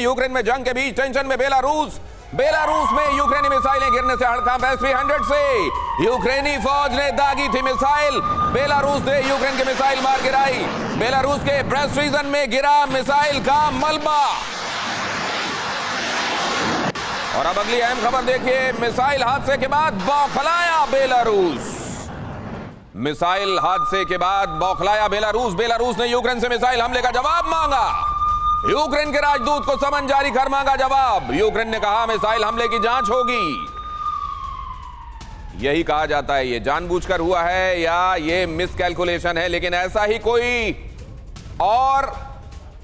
Ukraine में जंग के बीच टेंशन में बेलारूस में यूक्रेनी मिसाइलें गिरने से हड़कंप S-300 से यूक्रेनी फौज ने दागी थी मिसाइल। बेलारूस ने यूक्रेन की मिसाइल मार गिराई। बेलारूस के ब्रेस्ट रीजन में गिरा मिसाइल का मलबा। और अब अगली अहम खबर देखिए, मिसाइल हादसे के बाद बौखलाया बेलारूस। मिसाइल हादसे के बाद बौखलाया बेलारूस। बेलारूस ने यूक्रेन से मिसाइल हमले का जवाब मांगा। यूक्रेन के राजदूत को समन जारी कर मांगा जवाब। यूक्रेन ने कहा मिसाइल हमले की जांच होगी। यही कहा जाता है ये जानबूझकर हुआ है या ये मिसकैलकुलेशन है, लेकिन ऐसा ही कोई और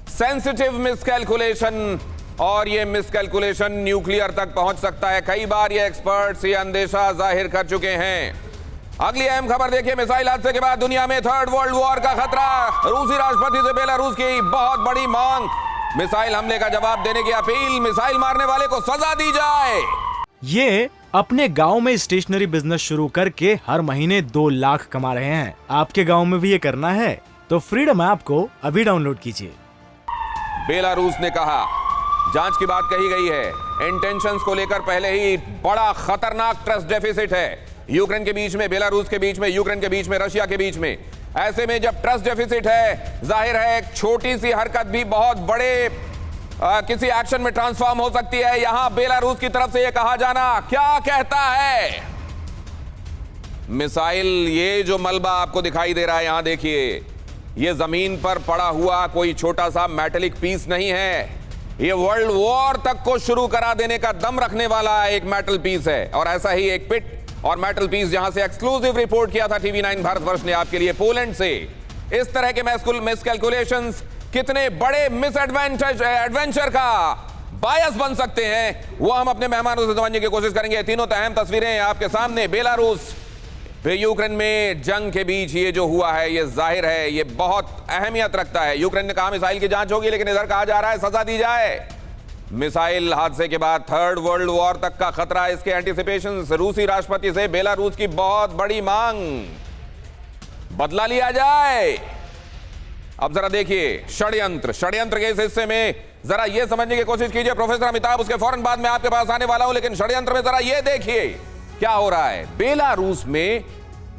सेंसिटिव मिसकैलकुलेशन, और ये मिसकैलकुलेशन न्यूक्लियर तक पहुंच सकता है। कई बार ये एक्सपर्ट्स ये अंदेशा जाहिर कर चुके हैं। अगली अहम खबर देखिए, मिसाइल हादसे के बाद दुनिया में थर्ड वर्ल्ड वॉर का खतरा। रूसी राष्ट्रपति से बेलारूस की बहुत बड़ी मांग। मिसाइल हमले का जवाब देने की अपील। मिसाइल मारने वाले को सजा दी जाए। ये अपने गांव में स्टेशनरी बिजनेस शुरू करके हर महीने 2 लाख कमा रहे हैं। आपके गांव में भी ये करना है तो फ्रीडम ऐप को अभी डाउनलोड कीजिए। बेलारूस ने कहा जांच की बात कही गई है। इंटेंशंस को लेकर पहले ही बड़ा खतरनाक ट्रस्ट डेफिसिट है यूक्रेन के बीच में, बेलारूस के बीच में, यूक्रेन के बीच में, रशिया के बीच में। ऐसे में जब ट्रस्ट डेफिसिट है, जाहिर है एक छोटी सी हरकत भी बहुत बड़े किसी एक्शन में ट्रांसफॉर्म हो सकती है। यहां बेलारूस की तरफ से यह कहा जाना क्या कहता है। मिसाइल, ये जो मलबा आपको दिखाई दे रहा है यहां देखिए, यह जमीन पर पड़ा हुआ कोई छोटा सा मेटेलिक पीस नहीं है। यह वर्ल्ड वॉर तक को शुरू करा देने का दम रखने वाला एक मेटल पीस है। और ऐसा ही एक पिट और मेटल पीस जहां से एक्सक्लूसिव रिपोर्ट किया था TV9 भारतवर्ष ने आपके लिए पोलैंड से। इस तरह के मिसकैलकुलेशंस कितने बड़े एडवेंचर का बायस बन सकते हैं, वो हम अपने मेहमानों से समझने की कोशिश करेंगे। तीनों अहम तस्वीरें आपके सामने। बेलारूस वे यूक्रेन में जंग के बीच ये जो हुआ है, ये जाहिर है ये बहुत अहमियत रखता है। यूक्रेन ने कहा मिसाइल की जांच होगी, लेकिन इधर कहा जा रहा है सजा दी जाए। मिसाइल हादसे के बाद थर्ड वर्ल्ड वॉर तक का खतरा, इसके एंटीसिपेशन। रूसी राष्ट्रपति से बेलारूस की बहुत बड़ी मांग, बदला लिया जाए। अब जरा देखिए षड्यंत्र के इस हिस्से में जरा यह समझने की कोशिश कीजिए। प्रोफेसर अमिताभ, उसके फौरन बाद में आपके पास आने वाला हूं, लेकिन षड्यंत्र में जरा यह देखिए क्या हो रहा है। बेलारूस में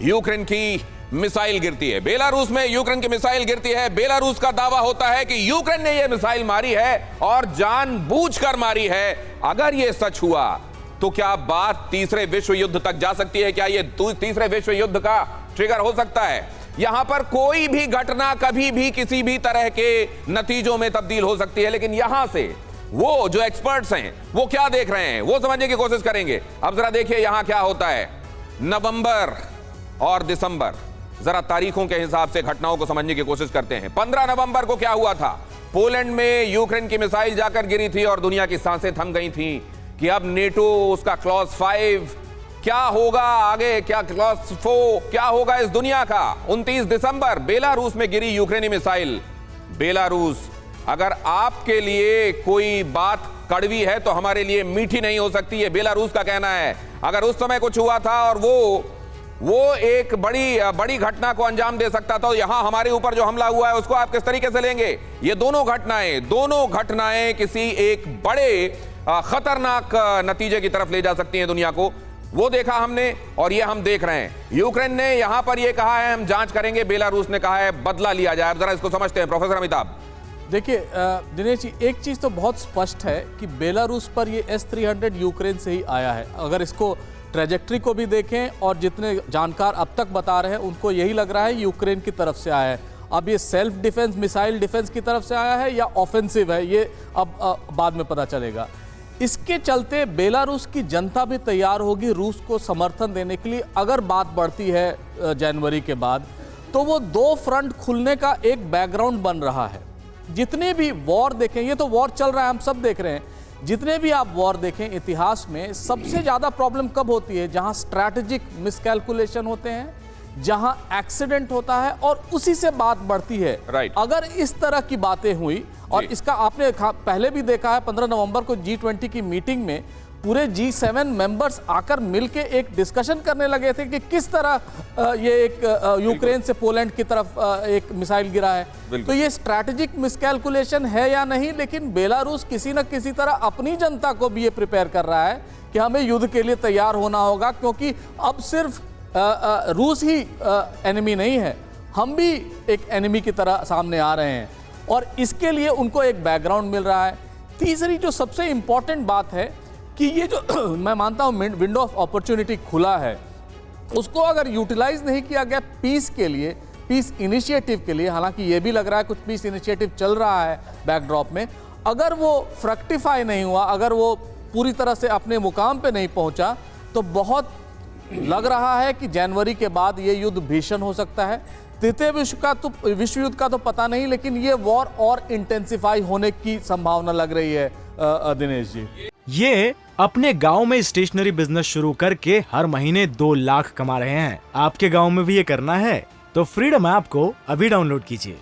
यूक्रेन की मिसाइल गिरती है। बेलारूस में यूक्रेन की मिसाइल गिरती है। बेलारूस का दावा होता है कि यूक्रेन ने यह मिसाइल मारी है और जानबूझकर मारी है। अगर यह सच हुआ तो क्या बात तीसरे विश्व युद्ध तक जा सकती है? क्या यह तीसरे विश्व युद्ध का ट्रिगर हो सकता है? यहां पर कोई भी घटना कभी भी किसी भी तरह के नतीजों में तब्दील हो सकती है, लेकिन यहां से वो जो एक्सपर्ट्स हैं वो क्या देख रहे हैं वो समझने की कोशिश करेंगे। अब जरा देखिए यहां क्या होता है। नवंबर और दिसंबर, जरा तारीखों के हिसाब से घटनाओं को समझने की कोशिश करते हैं। 15 नवंबर को क्या हुआ था? पोलैंड में यूक्रेन की मिसाइल जाकर गिरी थी और दुनिया की सांसें थम गई थी कि अब नेटो, उसका क्लॉज 5 क्या होगा आगे, क्या क्लॉज 4 क्या होगा इस दुनिया का। 29 दिसंबर बेलारूस में गिरी यूक्रेनी मिसाइल। बेलारूस, अगर आपके लिए कोई बात कड़वी है तो हमारे लिए मीठी नहीं हो सकती है, बेलारूस का कहना है। अगर उस समय कुछ हुआ था और वो एक बड़ी घटना को अंजाम दे सकता था, तो यहां हमारे ऊपर जो हमला हुआ है उसको आप किस तरीके से लेंगे? ये दोनों घटनाएं किसी एक बड़े खतरनाक नतीजे की तरफ ले जा सकती हैं दुनिया को। वो देखा हमने और ये हम देख रहे हैं। यूक्रेन ने यहां पर ये कहा है हम जांच करेंगे, बेलारूस ने कहा है बदला लिया जाए। जरा इसको समझते हैं प्रोफेसर अमिताभ। देखिए दिनेश जी, एक चीज़ तो बहुत स्पष्ट है कि बेलारूस पर ये S-300 यूक्रेन से ही आया है। अगर इसको ट्रेजेक्ट्री को भी देखें और जितने जानकार अब तक बता रहे हैं उनको यही लग रहा है यूक्रेन की तरफ से आया है। अब ये सेल्फ डिफेंस, मिसाइल डिफेंस की तरफ से आया है या ऑफेंसिव है, ये अब बाद में पता चलेगा। इसके चलते बेलारूस की जनता भी तैयार होगी रूस को समर्थन देने के लिए। अगर बात बढ़ती है जनवरी के बाद, तो वो 2 फ्रंट खुलने का एक बैकग्राउंड बन रहा है। जितने भी वॉर देखें, ये तो वॉर चल रहा है, हम सब देख रहे हैं, जितने भी आप वॉर देखें इतिहास में, सबसे ज़्यादा प्रॉब्लम कब होती है? जहां स्ट्रैटेजिक मिसकैलकुलेशन होते हैं, जहां एक्सीडेंट होता है और उसी से बात बढ़ती है। राइट। अगर इस तरह की बातें हुई, और इसका आपने पहले भी देखा है, 15 नवंबर को G20 की मीटिंग में पूरे G7 मेंबर्स आकर मिलके एक डिस्कशन करने लगे थे कि किस तरह ये एक यूक्रेन से पोलैंड की तरफ एक मिसाइल गिरा है। तो ये स्ट्रैटेजिक मिसकैलकुलेशन है या नहीं, लेकिन बेलारूस किसी न किसी तरह अपनी जनता को भी ये प्रिपेयर कर रहा है कि हमें युद्ध के लिए तैयार होना होगा, क्योंकि अब सिर्फ रूस ही एनिमी नहीं है, हम भी एक एनिमी की तरह सामने आ रहे हैं और इसके लिए उनको एक बैकग्राउंड मिल रहा है। तीसरी जो सबसे इंपॉर्टेंट बात है कि ये जो मैं मानता हूँ विंडो ऑफ अपॉर्चुनिटी खुला है, उसको अगर यूटिलाइज नहीं किया गया पीस के लिए, पीस इनिशिएटिव के लिए, हालांकि ये भी लग रहा है कुछ पीस इनिशिएटिव चल रहा है बैकड्रॉप में, अगर वो फ्रक्टिफाई नहीं हुआ, अगर वो पूरी तरह से अपने मुकाम पे नहीं पहुंचा, तो बहुत लग रहा है कि जनवरी के बाद ये युद्ध भीषण हो सकता है। तृतीय विश्व युद्ध का तो पता नहीं, लेकिन ये वॉर और इंटेंसिफाई होने की संभावना लग रही है दिनेश जी। ये अपने गांव में स्टेशनरी बिजनेस शुरू करके हर महीने 2 लाख कमा रहे हैं। आपके गांव में भी ये करना है तो फ्रीडम ऐप को अभी डाउनलोड कीजिए।